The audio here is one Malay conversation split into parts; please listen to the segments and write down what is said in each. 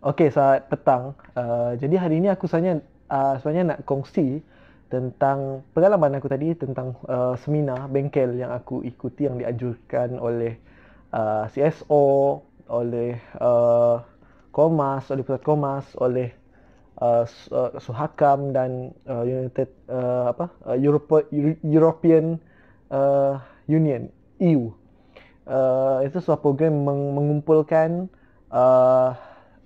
Okey, selamat petang. Jadi hari ini aku sebenarnya nak kongsi tentang pengalaman aku tadi tentang seminar bengkel yang aku ikuti yang dianjurkan oleh CSO, oleh Komas, oleh Pusat Komas, oleh Suhakam dan United European Union EU. Itu sebuah program mengumpulkan uh,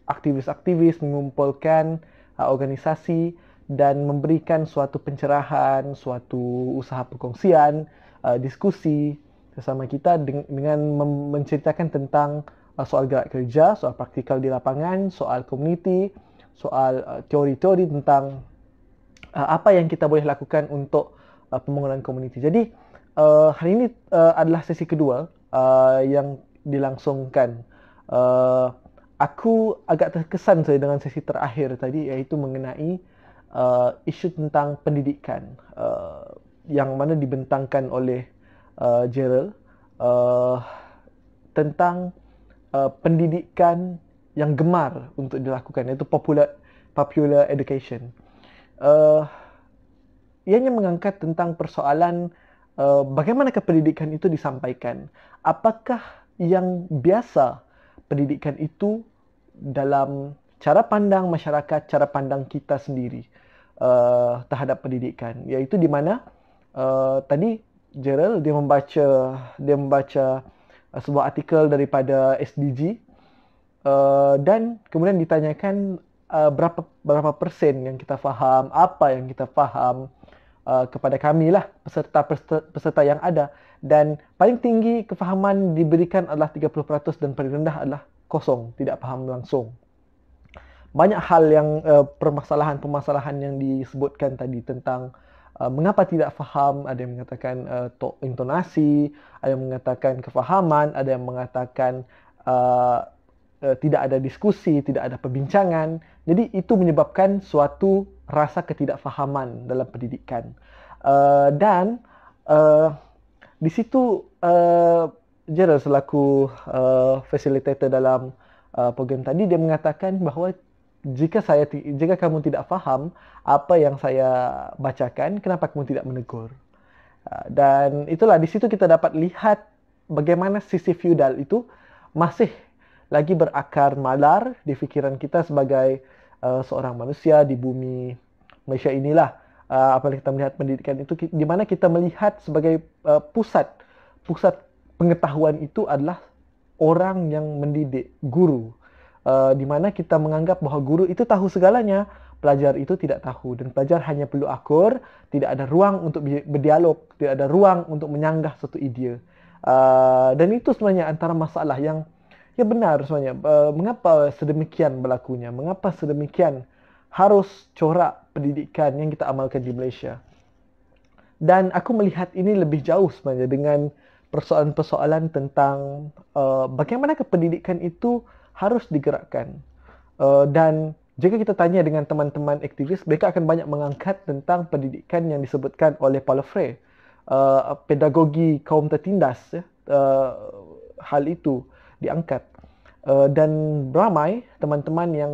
aktivis-aktivis, mengumpulkan organisasi dan memberikan suatu pencerahan, suatu usaha perkongsian, diskusi bersama kita dengan menceritakan tentang soal gerak kerja, soal praktikal di lapangan, soal community, soal teori-teori tentang apa yang kita boleh lakukan untuk pembangunan komuniti. Jadi hari ini adalah sesi kedua yang dilangsungkan. Uh, aku agak terkesan saya dengan sesi terakhir tadi, iaitu mengenai isu tentang pendidikan yang mana dibentangkan oleh Gerald uh, tentang pendidikan yang gemar untuk dilakukan, iaitu popular education. Uh, Ianya mengangkat tentang persoalan bagaimanakah pendidikan itu disampaikan. Apakah yang biasa pendidikan itu dalam cara pandang masyarakat, cara pandang kita sendiri terhadap pendidikan. Iaitu di mana tadi Gerald dia membaca sebuah artikel daripada SDG dan kemudian ditanyakan berapa persen yang kita faham, apa yang kita faham kepada kami lah peserta yang ada, dan paling tinggi kefahaman diberikan adalah 30% dan paling rendah adalah kosong, tidak faham langsung. Banyak hal yang permasalahan-permasalahan yang disebutkan tadi tentang mengapa tidak faham, ada yang mengatakan intonasi, ada yang mengatakan kefahaman, ada yang mengatakan uh, tidak ada diskusi, tidak ada perbincangan. Jadi itu menyebabkan suatu rasa ketidakfahaman dalam pendidikan. Dan uh, di situ Gerald selaku facilitator dalam program tadi, dia mengatakan bahawa jika kamu tidak faham apa yang saya bacakan, kenapa kamu tidak menegur? Dan itulah di situ kita dapat lihat bagaimana sisi feudal itu masih lagi berakar malar di fikiran kita sebagai seorang manusia di bumi Malaysia inilah. Apabila kita melihat pendidikan itu, di mana kita melihat sebagai pusat pengetahuan itu adalah orang yang mendidik, guru. Di mana kita menganggap bahawa guru itu tahu segalanya, pelajar itu tidak tahu, dan pelajar hanya perlu akur, tidak ada ruang untuk berdialog, tidak ada ruang untuk menyanggah satu idea. Dan itu sebenarnya antara masalah yang ya benar sebenarnya. Mengapa sedemikian berlakunya? Mengapa sedemikian harus corak pendidikan yang kita amalkan di Malaysia? Dan aku melihat ini lebih jauh sebenarnya dengan persoalan-persoalan tentang bagaimana pendidikan itu harus digerakkan. Dan jika kita tanya dengan teman-teman aktivis, mereka akan banyak mengangkat tentang pendidikan yang disebutkan oleh Paulo Freire, pedagogi kaum tertindas. Hal itu diangkat. Dan ramai teman-teman yang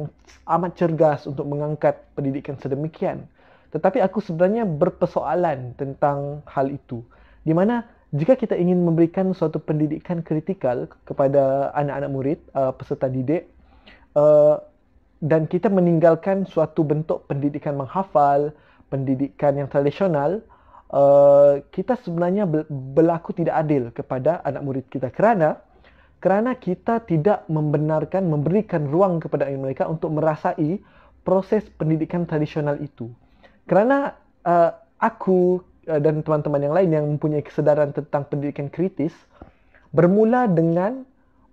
amat cergas untuk mengangkat pendidikan sedemikian. Tetapi aku sebenarnya berpersoalan tentang hal itu. Di mana jika kita ingin memberikan suatu pendidikan kritikal kepada anak-anak murid, peserta didik, dan kita meninggalkan suatu bentuk pendidikan menghafal, pendidikan yang tradisional, kita sebenarnya berlaku tidak adil kepada anak murid kita, kerana kita tidak memberikan ruang kepada mereka untuk merasai proses pendidikan tradisional itu. Kerana aku dan teman-teman yang lain yang mempunyai kesedaran tentang pendidikan kritis bermula dengan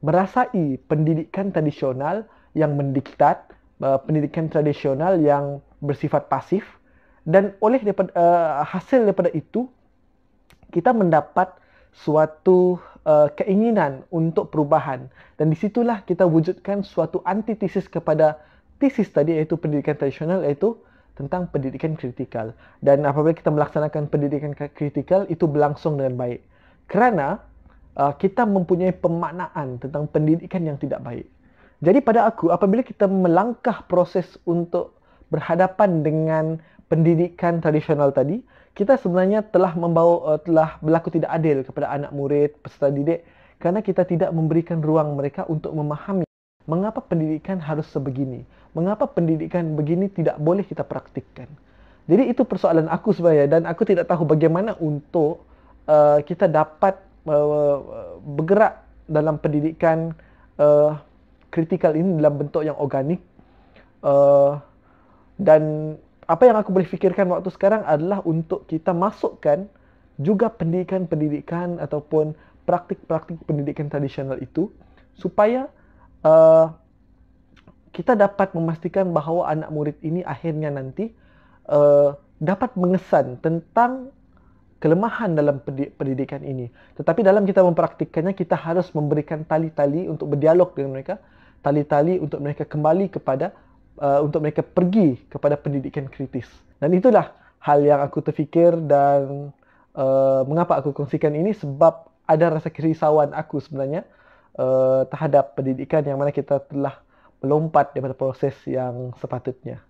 merasai pendidikan tradisional yang mendiktat, pendidikan tradisional yang bersifat pasif, dan hasil daripada itu kita mendapat suatu keinginan untuk perubahan, dan disitulah kita wujudkan suatu antitesis kepada tesis tadi, iaitu pendidikan tradisional, iaitu tentang pendidikan kritikal. Dan apabila kita melaksanakan pendidikan kritikal, itu berlangsung dengan baik, kerana kita mempunyai pemaknaan tentang pendidikan yang tidak baik. Jadi pada aku, apabila kita melangkah proses untuk berhadapan dengan pendidikan tradisional tadi, kita sebenarnya telah berlaku tidak adil kepada anak murid, peserta didik, kerana kita tidak memberikan ruang mereka untuk memahami mengapa pendidikan harus sebegini, mengapa pendidikan begini tidak boleh kita praktikkan. Jadi itu persoalan aku sebenarnya, dan aku tidak tahu bagaimana untuk kita dapat bergerak dalam pendidikan uh, kritikal ini dalam bentuk yang organik. Uh, dan apa yang aku boleh fikirkan waktu sekarang adalah untuk kita masukkan juga pendidikan-pendidikan ataupun praktik-praktik pendidikan tradisional itu, supaya uh, kita dapat memastikan bahawa anak murid ini akhirnya nanti dapat mengesan tentang kelemahan dalam pendidikan ini. Tetapi dalam kita mempraktikkannya, kita harus memberikan tali-tali untuk berdialog dengan mereka, tali-tali untuk mereka kembali kepada untuk mereka pergi kepada pendidikan kritis. Dan itulah hal yang aku terfikir, dan mengapa aku kongsikan ini, sebab ada rasa kerisauan aku sebenarnya terhadap pendidikan yang mana kita telah melompat daripada proses yang sepatutnya.